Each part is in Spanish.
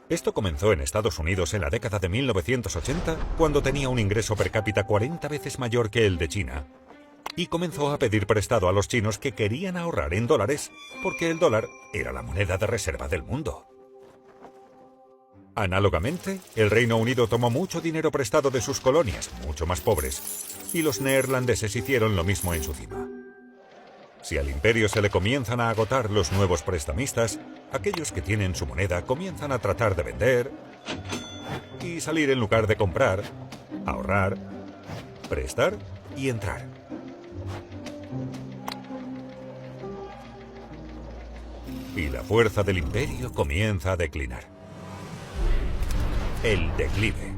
Esto comenzó en Estados Unidos en la década de 1980, cuando tenía un ingreso per cápita 40 veces mayor que el de China, y comenzó a pedir prestado a los chinos que querían ahorrar en dólares, porque el dólar era la moneda de reserva del mundo. Análogamente, el Reino Unido tomó mucho dinero prestado de sus colonias, mucho más pobres, y los neerlandeses hicieron lo mismo en su cima. Si al imperio se le comienzan a agotar los nuevos prestamistas, aquellos que tienen su moneda comienzan a tratar de vender y salir en lugar de comprar, ahorrar, prestar y entrar. Y la fuerza del imperio comienza a declinar. El declive.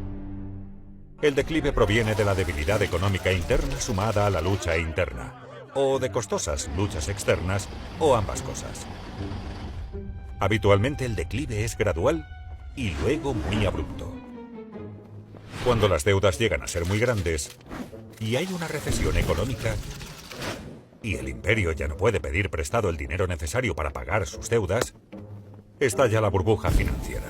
El declive proviene de la debilidad económica interna sumada a la lucha interna, o de costosas luchas externas, o ambas cosas. Habitualmente el declive es gradual y luego muy abrupto. Cuando las deudas llegan a ser muy grandes y hay una recesión económica y el imperio ya no puede pedir prestado el dinero necesario para pagar sus deudas, estalla la burbuja financiera.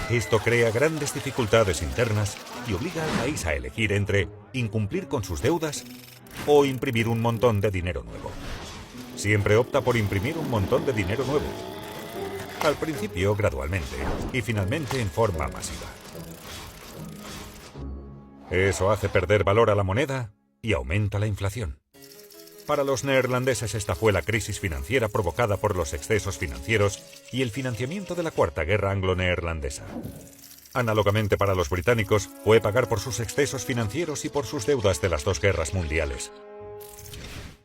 Esto crea grandes dificultades internas y obliga al país a elegir entre incumplir con sus deudas o imprimir un montón de dinero nuevo. Siempre opta por imprimir un montón de dinero nuevo. Al principio gradualmente y finalmente en forma masiva. Eso hace perder valor a la moneda y aumenta la inflación. Para los neerlandeses esta fue la crisis financiera provocada por los excesos financieros y el financiamiento de la Cuarta Guerra Anglo-Neerlandesa. Análogamente para los británicos, fue pagar por sus excesos financieros y por sus deudas de las dos guerras mundiales.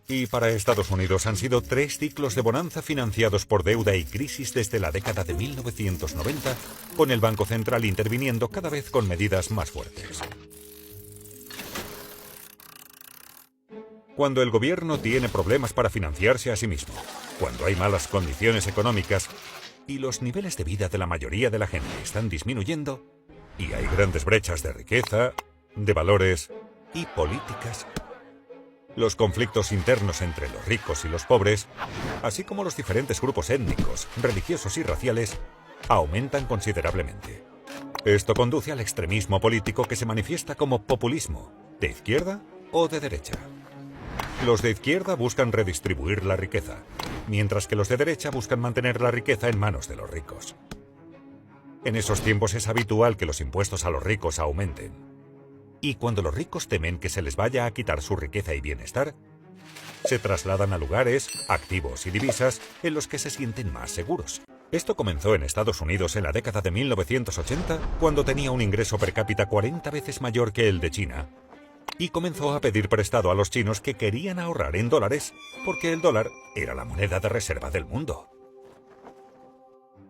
Y para Estados Unidos han sido 3 ciclos de bonanza financiados por deuda y crisis desde la década de 1990, con el Banco Central interviniendo cada vez con medidas más fuertes. Cuando el gobierno tiene problemas para financiarse a sí mismo, cuando hay malas condiciones económicas y los niveles de vida de la mayoría de la gente están disminuyendo, y hay grandes brechas de riqueza, de valores y políticas, los conflictos internos entre los ricos y los pobres, así como los diferentes grupos étnicos, religiosos y raciales, aumentan considerablemente. Esto conduce al extremismo político que se manifiesta como populismo, de izquierda o de derecha. Los de izquierda buscan redistribuir la riqueza, mientras que los de derecha buscan mantener la riqueza en manos de los ricos. En esos tiempos es habitual que los impuestos a los ricos aumenten. Y cuando los ricos temen que se les vaya a quitar su riqueza y bienestar, se trasladan a lugares, activos y divisas en los que se sienten más seguros. Esto comenzó en Estados Unidos en la década de 1980, cuando tenía un ingreso per cápita 40 veces mayor que el de China, y comenzó a pedir prestado a los chinos que querían ahorrar en dólares, porque el dólar era la moneda de reserva del mundo.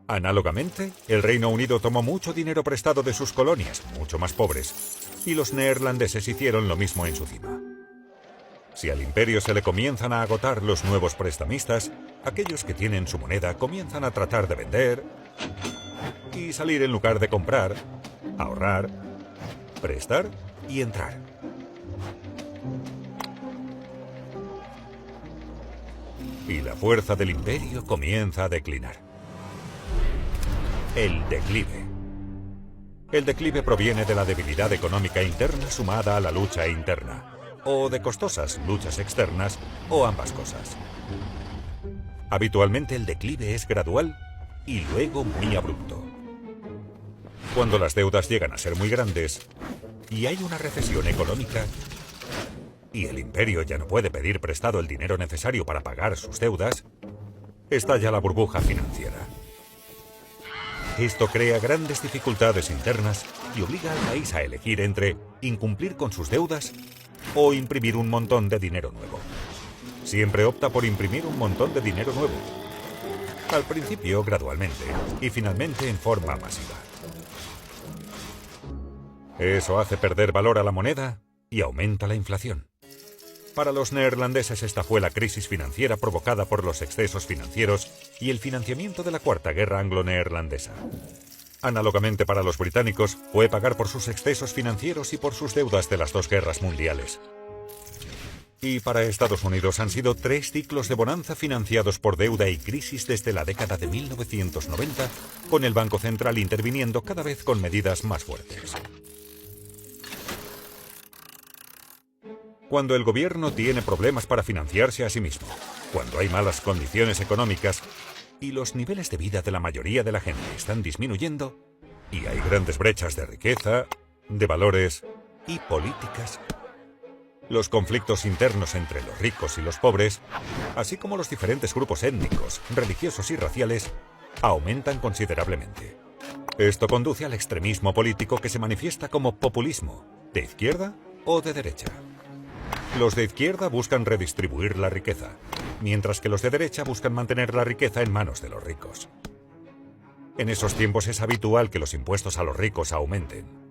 Análogamente, el Reino Unido tomó mucho dinero prestado de sus colonias, mucho más pobres, y los neerlandeses hicieron lo mismo en su cima. Si al imperio se le comienzan a agotar los nuevos prestamistas, aquellos que tienen su moneda comienzan a tratar de vender y salir en lugar de comprar, ahorrar, prestar y entrar. Y la fuerza del imperio comienza a declinar. El declive. El declive proviene de la debilidad económica interna sumada a la lucha interna, o de costosas luchas externas, o ambas cosas. Habitualmente el declive es gradual y luego muy abrupto. Cuando las deudas llegan a ser muy grandes y hay una recesión económica y el imperio ya no puede pedir prestado el dinero necesario para pagar sus deudas, estalla la burbuja financiera. Esto crea grandes dificultades internas y obliga al país a elegir entre incumplir con sus deudas o imprimir un montón de dinero nuevo. Siempre opta por imprimir un montón de dinero nuevo. Al principio gradualmente y finalmente en forma masiva. Eso hace perder valor a la moneda y aumenta la inflación. Para los neerlandeses esta fue la crisis financiera provocada por los excesos financieros y el financiamiento de la Cuarta Guerra Anglo-Neerlandesa. Análogamente para los británicos, fue pagar por sus excesos financieros y por sus deudas de las dos guerras mundiales. Y para Estados Unidos han sido 3 ciclos de bonanza financiados por deuda y crisis desde la década de 1990, con el Banco Central interviniendo cada vez con medidas más fuertes. Cuando el gobierno tiene problemas para financiarse a sí mismo, cuando hay malas condiciones económicas y los niveles de vida de la mayoría de la gente están disminuyendo, y hay grandes brechas de riqueza, de valores y políticas, los conflictos internos entre los ricos y los pobres, así como los diferentes grupos étnicos, religiosos y raciales, aumentan considerablemente. Esto conduce al extremismo político que se manifiesta como populismo, de izquierda o de derecha. Los de izquierda buscan redistribuir la riqueza, mientras que los de derecha buscan mantener la riqueza en manos de los ricos. En esos tiempos es habitual que los impuestos a los ricos aumenten.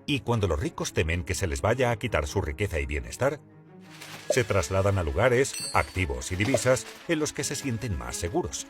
Y cuando los ricos temen que se les vaya a quitar su riqueza y bienestar, se trasladan a lugares, activos y divisas en los que se sienten más seguros.